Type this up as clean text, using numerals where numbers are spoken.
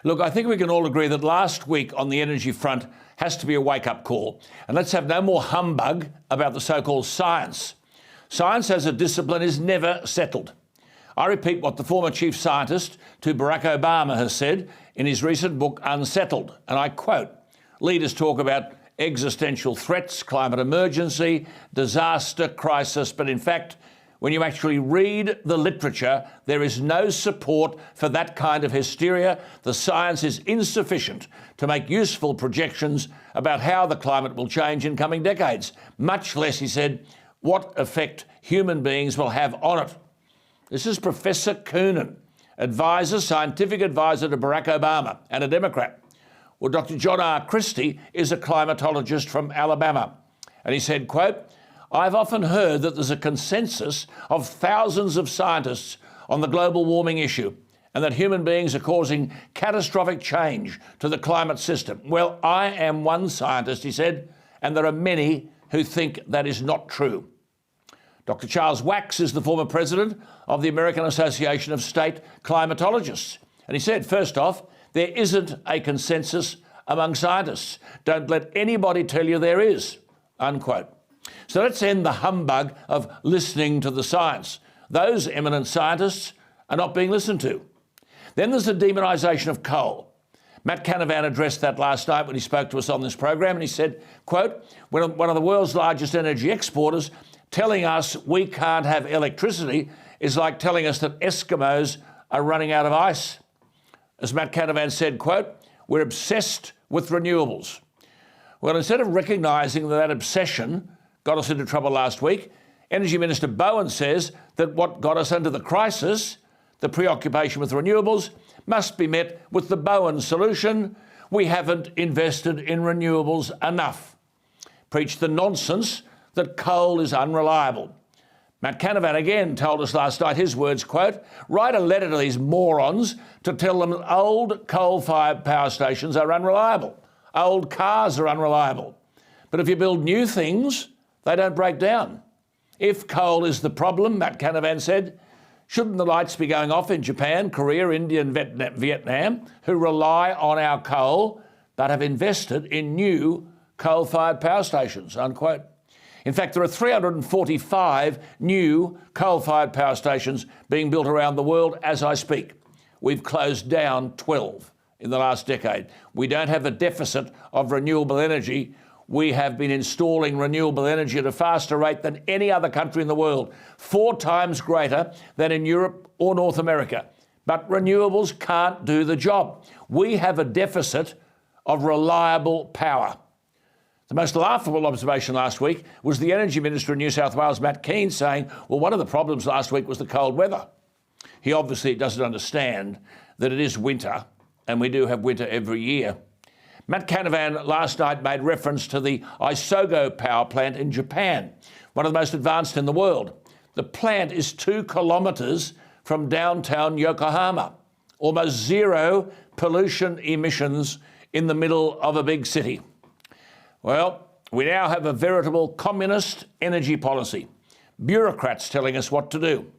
Look, I think we can all agree that last week on the energy front has to be a wake-up call. And let's have no more humbug about the so-called science. Science as a discipline is never settled. I repeat what the former chief scientist to Barack Obama has said in his recent book, Unsettled, and I quote, "Leaders talk about existential threats, climate emergency, disaster, crisis, but in fact, when you actually read the literature, there is no support for that kind of hysteria. The science is insufficient to make useful projections about how the climate will change in coming decades, much less," he said, "what effect human beings will have on it." This is Professor Coonan, scientific advisor to Barack Obama and a Democrat. Well, Dr. John R. Christie is a climatologist from Alabama. And he said, quote, "I've often heard that there's a consensus of thousands of scientists on the global warming issue and that human beings are causing catastrophic change to the climate system. Well, I am one scientist," he said, "and there are many who think that is not true." Dr. Charles Wax is the former president of the American Association of State Climatologists. And he said, first off, there isn't a consensus among scientists. Don't let anybody tell you there is, unquote. So let's end the humbug of listening to the science. Those eminent scientists are not being listened to. Then there's the demonisation of coal. Matt Canavan addressed that last night when he spoke to us on this program, and he said, quote, "One of the world's largest energy exporters telling us we can't have electricity is like telling us that Eskimos are running out of ice." As Matt Canavan said, quote, "We're obsessed with renewables." Well, instead of recognising that obsession got us into trouble last week, Energy Minister Bowen says that what got us into the crisis, the preoccupation with renewables, must be met with the Bowen solution: we haven't invested in renewables enough. Preached the nonsense that coal is unreliable. Matt Canavan again told us last night, his words, quote, "Write a letter to these morons to tell them that old coal-fired power stations are unreliable. Old cars are unreliable. But if you build new things, they don't break down. If coal is the problem," Matt Canavan said, "shouldn't the lights be going off in Japan, Korea, India and Vietnam, who rely on our coal but have invested in new coal-fired power stations," unquote. In fact, there are 345 new coal-fired power stations being built around the world as I speak. We've closed down 12 in the last decade. We don't have a deficit of renewable energy. We have been installing renewable energy at a faster rate than any other country in the world, 4 times greater than in Europe or North America. But renewables can't do the job. We have a deficit of reliable power. The most laughable observation last week was the Energy Minister in New South Wales, Matt Keane, saying, well, one of the problems last week was the cold weather. He obviously doesn't understand that it is winter, and we do have winter every year. Matt Canavan last night made reference to the Isogo power plant in Japan, one of the most advanced in the world. The plant is 2 kilometres from downtown Yokohama, almost zero pollution emissions in the middle of a big city. Well, we now have a veritable communist energy policy. Bureaucrats telling us what to do.